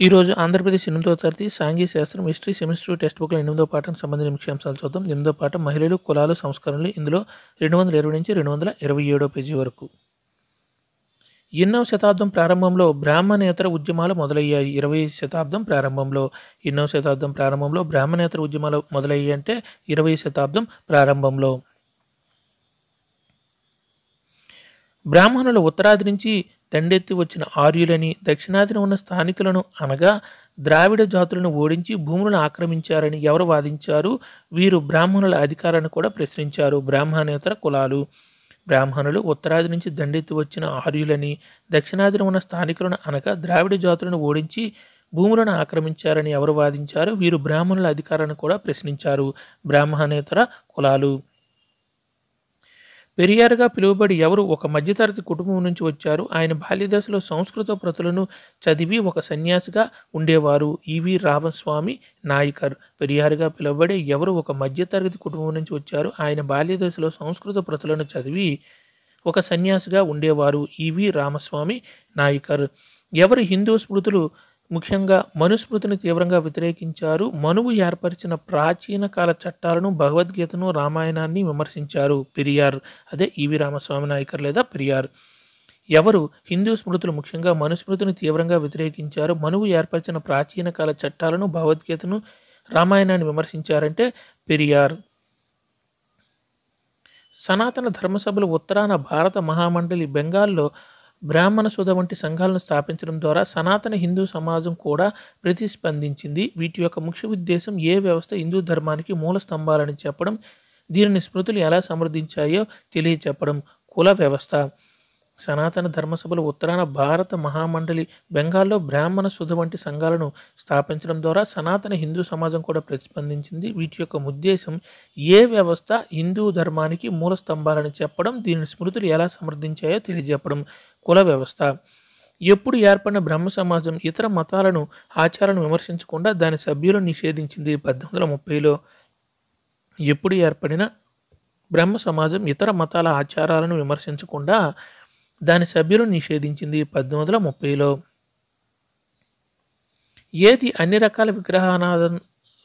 ఈరోజు ఆంధ్రప్రదేశ్ 8వ తరగతి సాంఘిక శాస్త్రం హిస్టరీ సెమిస్టర్ టెక్స్ట్ బుక్లో 8వ పాఠానికి సంబంధించిన ముఖ్యాంశాలు చూద్దాం. 8వ పాఠం మహిళలు, కులాలు, సంస్కరణలు. ఇందులో 220 నుంచి 227 పేజీ వరకు. 8వ శతాబ్దం ప్రారంభంలో బ్రాహ్మణేతర ఉద్యమాలు మొదలయ్యాయి. 20వ శతాబ్దం ప్రారంభంలో 8వ శతాబ్దం ప్రారంభంలో బ్రాహ్మణేతర ఉద్యమాలు మొదలయ్యాయి అంటే 20వ శతాబ్దం ప్రారంభంలో. బ్రాహ్మణులు ఉత్తరాది నుంచి దండెత్తి వచ్చిన ఆర్యులని, దక్షిణాదిన ఉన్న స్థానికులను అనగా ద్రావిడ జాతులను ఓడించి భూములను ఆక్రమించారని ఎవరు వాదించారు? వీరు బ్రాహ్మణుల అధికారాన్ని కూడా ప్రశ్నించారు. బ్రాహ్మణేతర కులాలు. బ్రాహ్మణులు ఉత్తరాది నుంచి దండెత్తి వచ్చిన ఆర్యులని, దక్షిణాదిన ఉన్న స్థానికులను అనగా ద్రావిడ జాతులను ఓడించి భూములను ఆక్రమించారని ఎవరు వాదించారు? వీరు బ్రాహ్మణుల అధికారాన్ని కూడా ప్రశ్నించారు. బ్రాహ్మణేతర కులాలు. పెరియార్గా పిలువబడి ఎవరు ఒక మధ్యతరగతి కుటుంబం నుంచి వచ్చారు. ఆయన బాల్యదశలో సంస్కృత ప్రతులను చదివి ఒక సన్యాసిగా ఉండేవారు. ఈవి రామస్వామి నాయకర్. పెరియార్గా పిలువబడి ఎవరు ఒక మధ్యతరగతి కుటుంబం నుంచి వచ్చారు. ఆయన బాల్యదశలో సంస్కృత ప్రతులను చదివి ఒక సన్యాసిగా ఉండేవారు. ఈవి రామస్వామి నాయకర్. ఎవరు హిందూ స్మృతులు ముఖ్యంగా మనుస్మృతిని తీవ్రంగా వ్యతిరేకించారు. మనువు ఏర్పరిచిన ప్రాచీన కాల చట్టాలను, భగవద్గీతను, రామాయణాన్ని విమర్శించారు. పెరియార్. అదే ఈవి రామస్వామి నాయకర్ లేదా పెరియార్. ఎవరు హిందూ స్మృతులు ముఖ్యంగా మనుస్మృతిని తీవ్రంగా వ్యతిరేకించారు. మనువు ఏర్పరిచిన ప్రాచీన కాల చట్టాలను, భగవద్గీతను, రామాయణాన్ని విమర్శించారంటే పెరియార్. సనాతన ధర్మసభలు ఉత్తరాన భారత మహామండలి బెంగాల్లో బ్రాహ్మణ సుధ వంటి సంఘాలను స్థాపించడం ద్వారా సనాతన హిందూ సమాజం కూడా ప్రతిస్పందించింది. వీటి యొక్క ముఖ్య ఉద్దేశం ఏ వ్యవస్థ హిందూ ధర్మానికి మూల స్తంభాలని చెప్పడం, దీనిని స్మృతులు ఎలా సమర్థించాయో తెలియచెప్పడం. కుల వ్యవస్థ. సనాతన ధర్మసభలు ఉత్తరాన భారత మహామండలి బెంగాల్లో బ్రాహ్మణ సుధ వంటి సంఘాలను స్థాపించడం ద్వారా సనాతన హిందూ సమాజం కూడా ప్రతిస్పందించింది. వీటి యొక్క ఉద్దేశం ఏ వ్యవస్థ హిందూ ధర్మానికి మూల స్తంభాలని చెప్పడం, దీనిని స్మృతులు ఎలా సమర్థించాయో తెలియజెప్పడం. కుల వ్యవస్థ. ఎప్పుడు ఏర్పడిన బ్రహ్మ సమాజం ఇతర మతాలను, ఆచారాలను విమర్శించకుండా దాని సభ్యులను నిషేధించింది. 1830లో. ఎప్పుడు ఏర్పడిన బ్రహ్మ సమాజం ఇతర మతాల ఆచారాలను విమర్శించకుండా దాని సభ్యులను నిషేధించింది. 1830లో. ఏది అన్ని రకాల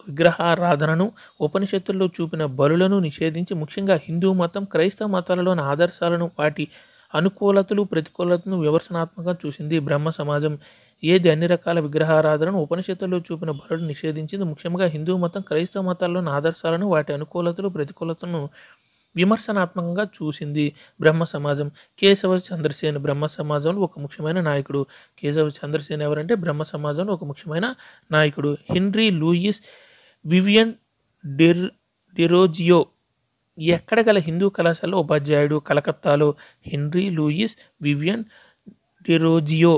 విగ్రహారాధనను, ఉపనిషత్తుల్లో చూపిన బలులను నిషేధించి ముఖ్యంగా హిందూ మతం, క్రైస్తవ మతాలలోని ఆదర్శాలను, వాటి అనుకూలతలు, ప్రతికూలతను విమర్శనాత్మకంగా చూసింది. బ్రహ్మ సమాజం. ఏది అన్ని రకాల విగ్రహారాధనను, ఉపనిషత్తుల్లో చూపిన బలులను నిషేధించింది ముఖ్యంగా హిందూ మతం, క్రైస్తవ మతాల్లోని ఆదర్శాలను, వాటి అనుకూలతలు, ప్రతికూలతను విమర్శనాత్మకంగా చూసింది. బ్రహ్మ సమాజం. కేశవ చంద్రసేన్. బ్రహ్మ సమాజంలో ఒక ముఖ్యమైన నాయకుడు. కేశవ చంద్రసేన్ ఎవరంటే బ్రహ్మ సమాజంలో ఒక ముఖ్యమైన నాయకుడు. హెన్రీ లూయిస్ వివియన్ డెరోజియో ఎక్కడ గల హిందూ కళాశాలలో ఉపాధ్యాయుడు. కలకత్తాలో. హెన్రీ లూయిస్ వివియన్ డెరోజియో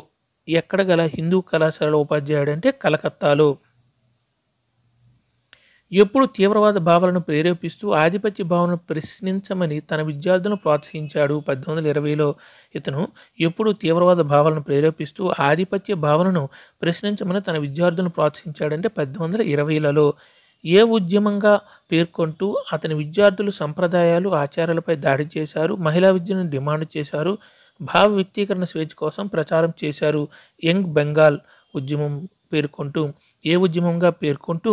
ఎక్కడ గల హిందూ కళాశాలలో ఉపాధ్యాయుడు అంటే కలకత్తాలో. ఎప్పుడు తీవ్రవాద భావాలను ప్రేరేపిస్తూ ఆధిపత్య భావనను ప్రశ్నించమని తన విద్యార్థులను ప్రోత్సహించాడు. 1820లో. ఇతను ఎప్పుడు తీవ్రవాద భావాలను ప్రేరేపిస్తూ ఆధిపత్య భావనను ప్రశ్నించమని తన విద్యార్థులను ప్రోత్సహించాడంటే 1820లలో. ఏ ఉద్యమంగా పేర్కొంటూ అతని విద్యార్థులు సంప్రదాయాలు, ఆచారాలపై దాడి చేశారు. మహిళా విద్యను డిమాండ్ చేశారు. భావ వ్యక్తీకరణ స్వేచ్ఛ కోసం ప్రచారం చేశారు. యంగ్ బెంగాల్ ఉద్యమం పేర్కొంటూ. ఏ ఉద్యమంగా పేర్కొంటూ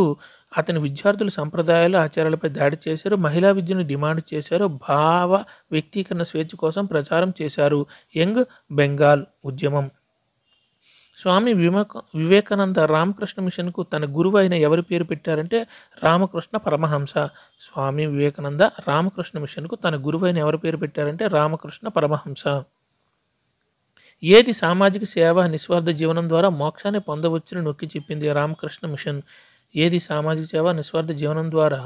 అతని విద్యార్థులు సంప్రదాయాలు, ఆచారాలపై దాడి చేశారు. మహిళా విద్యను డిమాండ్ చేశారు. భావ వ్యక్తీకరణ స్వేచ్ఛ కోసం ప్రచారం చేశారు. యంగ్ బెంగాల్ ఉద్యమం. స్వామి వివేకానంద రామకృష్ణ మిషన్కు తన గురువు అయిన ఎవరి పేరు పెట్టారంటే రామకృష్ణ పరమహంస. స్వామి వివేకానంద రామకృష్ణ మిషన్కు తన గురువు అయిన ఎవరి పేరు పెట్టారంటే రామకృష్ణ పరమహంస. ఏది సామాజిక సేవ, నిస్వార్థ జీవనం ద్వారా మోక్షాన్ని పొందవచ్చని నొక్కి చెప్పింది? రామకృష్ణ మిషన్. ఏది సామాజిక సేవ, నిస్వార్థ జీవనం ద్వారా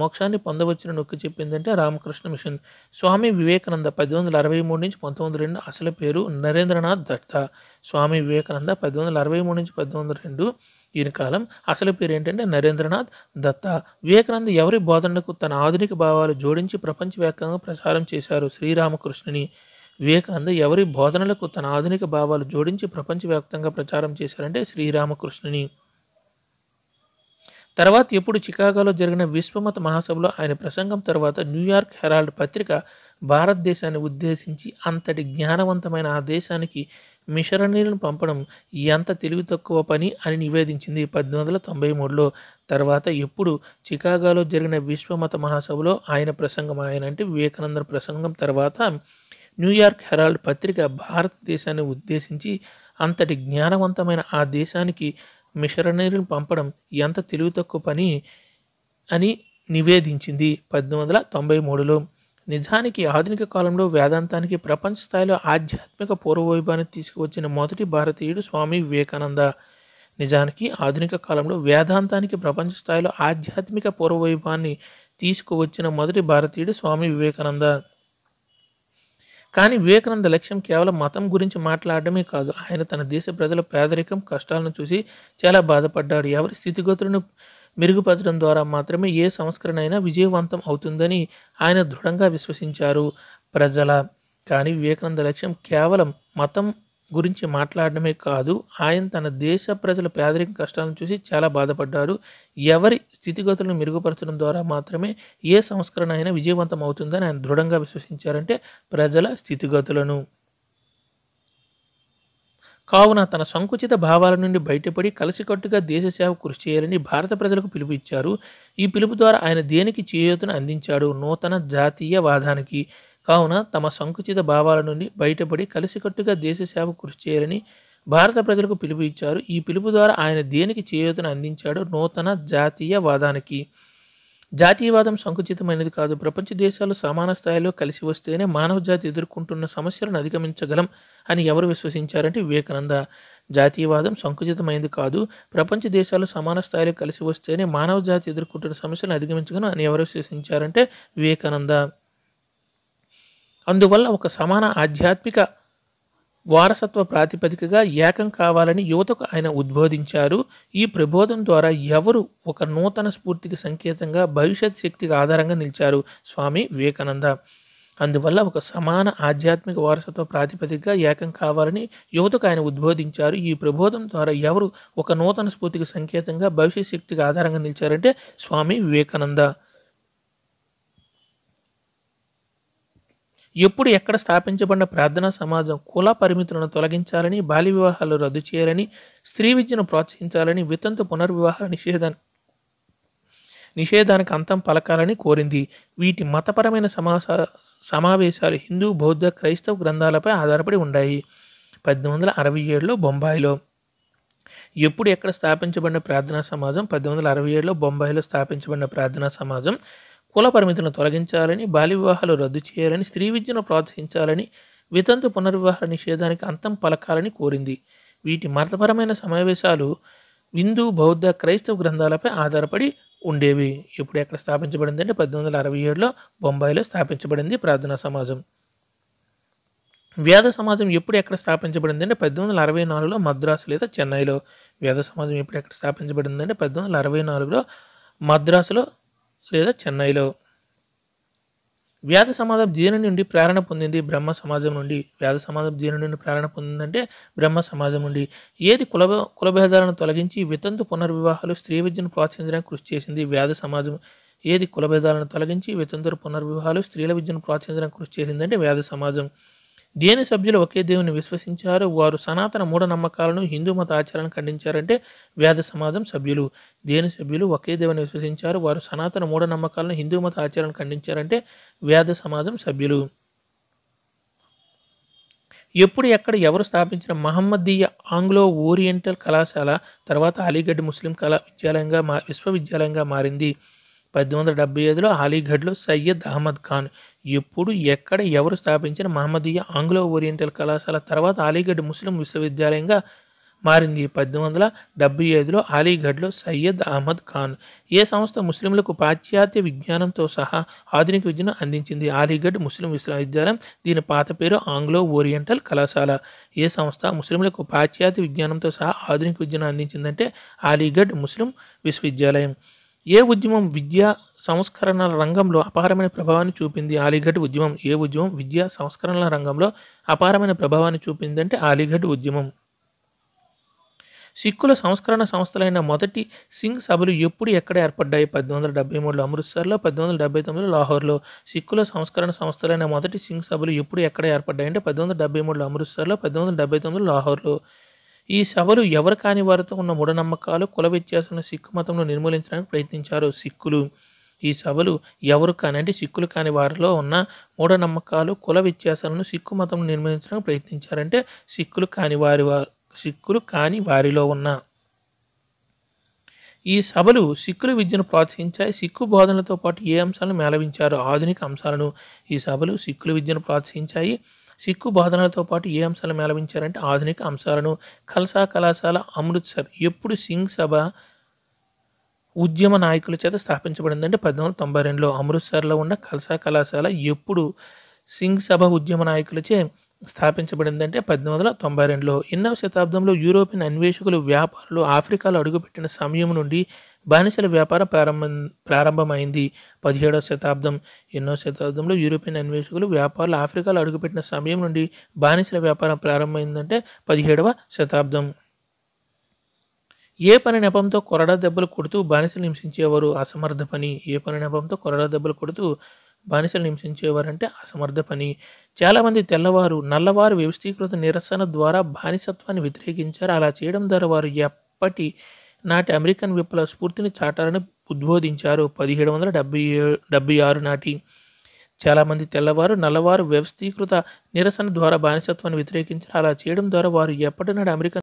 మోక్షాన్ని పొందవచ్చని నొక్కి చెప్పిందంటే రామకృష్ణ మిషన్. స్వామి వివేకానంద 1863 నుంచి 1902 అసలు పేరు నరేంద్రనాథ్ దత్త. స్వామి వివేకానంద 1863 నుంచి 1902 ఈయన కాలం. అసలు పేరు ఏంటంటే నరేంద్రనాథ్ దత్త. వివేకానంద ఎవరి బోధనలకు తన ఆధునిక భావాలు జోడించి ప్రపంచవ్యాప్తంగా ప్రచారం చేశారు? శ్రీరామకృష్ణుని. వివేకానంద ఎవరి బోధనలకు తన ఆధునిక భావాలు జోడించి ప్రపంచవ్యాప్తంగా ప్రచారం చేశారంటే శ్రీరామకృష్ణుని. తర్వాత ఎప్పుడు చికాగోలో జరిగిన విశ్వమత మహాసభలో ఆయన ప్రసంగం తర్వాత న్యూయార్క్ హెరాల్డ్ పత్రిక భారతదేశాన్ని ఉద్దేశించి అంతటి జ్ఞానవంతమైన ఆ దేశానికి మిషనరీలను పంపడం ఎంత తెలివి తక్కువ పని అని నివేదించింది 1893లో. తర్వాత ఎప్పుడు చికాగోలో జరిగిన విశ్వమత మహాసభలో ఆయన ప్రసంగం, ఆయన అంటే వివేకానంద ప్రసంగం తర్వాత న్యూయార్క్ హెరాల్డ్ పత్రిక భారతదేశాన్ని ఉద్దేశించి అంతటి జ్ఞానవంతమైన ఆ దేశానికి మిషనరీలను పంపడం ఎంత తెలివి తక్కువ పని అని నివేదించింది 1893లో. నిజానికి ఆధునిక కాలంలో వేదాంతానికి ప్రపంచ స్థాయిలో ఆధ్యాత్మిక పూర్వవైభవాన్ని తీసుకువచ్చిన మొదటి భారతీయుడు స్వామి వివేకానంద. నిజానికి ఆధునిక కాలంలో వేదాంతానికి ప్రపంచ స్థాయిలో ఆధ్యాత్మిక పూర్వవైభవాన్ని తీసుకువచ్చిన మొదటి భారతీయుడు స్వామి వివేకానంద. కానీ వివేకానంద లక్ష్యం కేవలం మతం గురించి మాట్లాడడమే కాదు. ఆయన తన దేశ ప్రజల పేదరికం, కష్టాలను చూసి చాలా బాధపడ్డాడు. ఎవరి స్థితిగతులను మెరుగుపరచడం ద్వారా మాత్రమే ఏ సంస్కరణ అయినా విజయవంతం అవుతుందని ఆయన దృఢంగా విశ్వసించారు. కానీ వివేకానంద లక్ష్యం కేవలం మతం గురించి మాట్లాడడమే కాదు. ఆయన తన దేశ ప్రజల పేదరికం, కష్టాలను చూసి చాలా బాధపడ్డారు. ఎవరి స్థితిగతులను మెరుగుపరచడం ద్వారా మాత్రమే ఏ సంస్కరణ అయినా విజయవంతం అవుతుందని ఆయన దృఢంగా విశ్వసించారంటే ప్రజల స్థితిగతులను. కావున తన సంకుచిత భావాల నుండి బయటపడి కలిసికట్టుగా దేశ సేవ కృషి చేయాలని భారత ప్రజలకు పిలుపు ఇచ్చారు. ఈ పిలుపు ద్వారా ఆయన దేనికి చేయూతను అందించాడు? నూతన జాతీయవాదానికి. కావున తమ సంకుచిత భావాల నుండి బయటపడి కలిసికట్టుగా దేశ సేవ కృషి చేయాలని భారత ప్రజలకు పిలుపు ఇచ్చారు. ఈ పిలుపు ద్వారా ఆయన దేనికి చేయూతను అందించాడు? నూతన జాతీయవాదానికి. జాతీయవాదం సంకుచితమైనది కాదు. ప్రపంచ దేశాలు సమాన స్థాయిలో కలిసి వస్తేనే మానవ జాతి ఎదుర్కొంటున్న సమస్యలను అధిగమించగలం అని ఎవరు విశ్వసించారంటే వివేకానంద. జాతీయవాదం సంకుచితమైనది కాదు. ప్రపంచ దేశాలు సమాన స్థాయిలో కలిసి వస్తేనే మానవ జాతి ఎదుర్కొంటున్న సమస్యలను అధిగమించగలం అని ఎవరు విశ్వసించారంటే వివేకానంద. అందువల్ల ఒక సమాన ఆధ్యాత్మిక వారసత్వ ప్రాతిపదికగా ఏకం కావాలని యువతకు ఆయన ఉద్బోధించారు. ఈ ప్రబోధం ద్వారా ఎవరు ఒక నూతన స్ఫూర్తికి సంకేతంగా, భవిష్యత్ శక్తికి ఆధారంగా నిలిచారు? స్వామి వివేకానంద. అందువల్ల ఒక సమాన ఆధ్యాత్మిక వారసత్వ ప్రాతిపదికగా ఏకం కావాలని యువతకు ఆయన ఉద్బోధించారు. ఈ ప్రబోధం ద్వారా ఎవరు ఒక నూతన స్ఫూర్తికి సంకేతంగా, భవిష్యత్ శక్తికి ఆధారంగా నిలిచారంటే స్వామి వివేకానంద. ఎప్పుడు ఎక్కడ స్థాపించబడిన ప్రార్థనా సమాజం కుల పరిమితులను తొలగించాలని, బాల్య వివాహాలు రద్దు చేయాలని, స్త్రీ విద్యను ప్రోత్సహించాలని, వితంతు పునర్వివాహ నిషేధానికి అంతం పలకాలని కోరింది. వీటి మతపరమైన సమావేశాలు హిందూ, బౌద్ధ, క్రైస్తవ గ్రంథాలపై ఆధారపడి ఉన్నాయి. 1867లో బొంబాయిలో. ఎప్పుడు ఎక్కడ స్థాపించబడిన ప్రార్థనా సమాజం? 1867లో బొంబాయిలో స్థాపించబడిన ప్రార్థనా సమాజం కుల పరిమితులను తొలగించాలని, బాల్య వివాహాలు రద్దు చేయాలని, స్త్రీ విద్యను ప్రోత్సహించాలని, వితంతు పునర్వివాహ నిషేధానికి అంతం పలకాలని కోరింది. వీటి మతపరమైన సమావేశాలు హిందూ, బౌద్ధ, క్రైస్తవ గ్రంథాలపై ఆధారపడి ఉండేవి. ఎప్పుడు ఎక్కడ స్థాపించబడింది అంటే 1867లో బొంబాయిలో స్థాపించబడింది ప్రార్థనా సమాజం. వేద సమాజం ఎప్పుడు ఎక్కడ స్థాపించబడింది అంటే 1864లో మద్రాసు లేదా చెన్నైలో. వేద సమాజం ఎప్పుడు ఎక్కడ స్థాపించబడింది అంటే 1864లో మద్రాసులో లేదా చెన్నైలో. వేద సమాజం దేని నుండి ప్రేరణ పొందింది? బ్రహ్మ సమాజం నుండి. వేద సమాజం దేని నుండి ప్రేరణ పొందిందంటే బ్రహ్మ సమాజం నుండి. ఏది కులభేదాలను తొలగించి వితంతు పునర్వివాహాలు, స్త్రీ విద్యను ప్రోత్సహించడానికి కృషి చేసింది? వేద సమాజం. ఏది కులభేదాలను తొలగించి వితంతు పునర్వివాహాలు, స్త్రీల విద్యను ప్రోత్సహించడానికి కృషి చేసిందంటే వేద సమాజం. దేని సభ్యులు ఒకే దేవుని విశ్వసించారు? వారు సనాతన మూఢనమ్మకాలను, హిందూ మత ఆచారాలను ఖండించారంటే వేద సమాజం సభ్యులు. దేని సభ్యులు ఒకే దేవుని విశ్వసించారు? వారు సనాతన మూఢనమ్మకాలను, హిందూ మత ఆచారాలను ఖండించారంటే వేద సమాజం సభ్యులు. ఎప్పుడు ఎక్కడ ఎవరు స్థాపించిన మహమ్మదీయ ఆంగ్లో ఓరియంటల్ కళాశాల తర్వాత అలీగఢ్ ముస్లిం విశ్వవిద్యాలయంగా మారింది? 1875లో అలీగఢ్లో సయ్యద్ అహ్మద్ ఖాన్. ఎప్పుడు ఎక్కడ ఎవరు స్థాపించిన మహమ్మదీయ ఆంగ్లో ఓరియంటల్ కళాశాల తర్వాత అలీగఢ్ ముస్లిం విశ్వవిద్యాలయంగా మారింది? 1875లో అలీగఢ్లో సయ్యద్ అహ్మద్ ఖాన్. ఏ సంస్థ ముస్లింలకు పాశ్చాత్య విజ్ఞానంతో సహా ఆధునిక విద్యను అందించింది? అలీగఢ్ ముస్లిం విశ్వవిద్యాలయం. దీని పాత పేరు ఆంగ్లో ఓరియంటల్ కళాశాల. ఏ సంస్థ ముస్లింలకు పాశ్చాత్య విజ్ఞానంతో సహా ఆధునిక విద్యను అందించిందంటే అలీగఢ్ ముస్లిం విశ్వవిద్యాలయం. ఏ ఉద్యమం విద్యా సంస్కరణల రంగంలో అపారమైన ప్రభావాన్ని చూపింది? అలీగఢ్ ఉద్యమం. ఏ ఉద్యమం విద్యా సంస్కరణల రంగంలో అపారమైన ప్రభావాన్ని చూపిందంటే అలీగఢ్ ఉద్యమం. సిక్కుల సంస్కరణ సంస్థలైన మొదటి సింగ్ సభలు ఎప్పుడు ఎక్కడ ఏర్పడ్డాయి? 1873లో అమృత్సర్‌లో, 1879లో లాహోర్‌లో. సిక్కుల సంస్కరణ సంస్థలైన మొదటి సింగ్ సభలు ఎప్పుడు ఎక్కడ ఏర్పడ్డాయి అంటే 1873లో అమృత్సర్‌లో, 1879లో లాహోర్‌లో. ఈ సభలు ఎవరు కాని వారితో ఉన్న మూఢనమ్మకాలు, కుల వ్యత్యాసాలను సిక్కు మతంలో నిర్మూలించడానికి ప్రయత్నించారు సిక్కులు. ఈ సభలు ఎవరు కాని అంటే సిక్కులు కాని వారిలో ఉన్న మూఢనమ్మకాలు, కుల వ్యత్యాసాలను సిక్కు మతంలో నిర్మూలించడానికి ప్రయత్నించారంటే సిక్కులు కాని వారిలో ఉన్న ఈ సభలు సిక్కుల విద్యను ప్రోత్సహించాయి. సిక్కు బోధనలతో పాటు ఏ అంశాలను మేళవించారు? ఆధునిక అంశాలను. ఈ సభలు సిక్కుల విద్యను ప్రోత్సహించాయి. సిక్కు బోధనలతో పాటు ఏ అంశాలు మేళవించారంటే ఆధునిక అంశాలను. ఖల్సా కళాశాల అమృత్సర్ ఎప్పుడు సింగ్ సభ ఉద్యమ నాయకుల చేత స్థాపించబడిందంటే 1892లో. అమృత్సర్లో ఉన్న ఖల్సా కళాశాల ఎప్పుడు సింగ్ సభ ఉద్యమ నాయకులచే స్థాపించబడిందంటే 1892లో. ఎన్నవ శతాబ్దంలో యూరోపియన్ అన్వేషకులు, వ్యాపారులు ఆఫ్రికాలో అడుగుపెట్టిన సమయం నుండి బానిసల వ్యాపారం ప్రారంభమైంది. 17వ శతాబ్దం. ఎన్నో శతాబ్దంలో యూరోపియన్ అన్వేషకులు, వ్యాపారులు ఆఫ్రికాలో అడుగుపెట్టిన సమయం నుండి బానిసల వ్యాపారం ప్రారంభమైందంటే 17వ శతాబ్దం. ఏ పని నెపంతో కొరడా దెబ్బలు కొడుతూ బానిసలు హింసించేవారు? అసమర్థ పని. ఏ పని నెపంతో కొరడా దెబ్బలు కొడుతూ బానిసలు హింసించేవారంటే అసమర్థ పని. చాలామంది తెల్లవారు, నల్లవారు వ్యవస్థీకృత నిరసన ద్వారా బానిసత్వాన్ని వ్యతిరేకించారు. అలా చేయడం ద్వారా వారు ఎప్పటి నాటి అమెరికన్ విప్లవ స్ఫూర్తిని చాటాలని ఉద్బోధించారు. 1776 నాటి. చాలామంది తెల్లవారు, నల్లవారు వ్యవస్థీకృత నిరసన ద్వారా బానిసత్వాన్ని వ్యతిరేకించారు. అలా చేయడం ద్వారా వారు ఎప్పటి నాటి అమెరికన్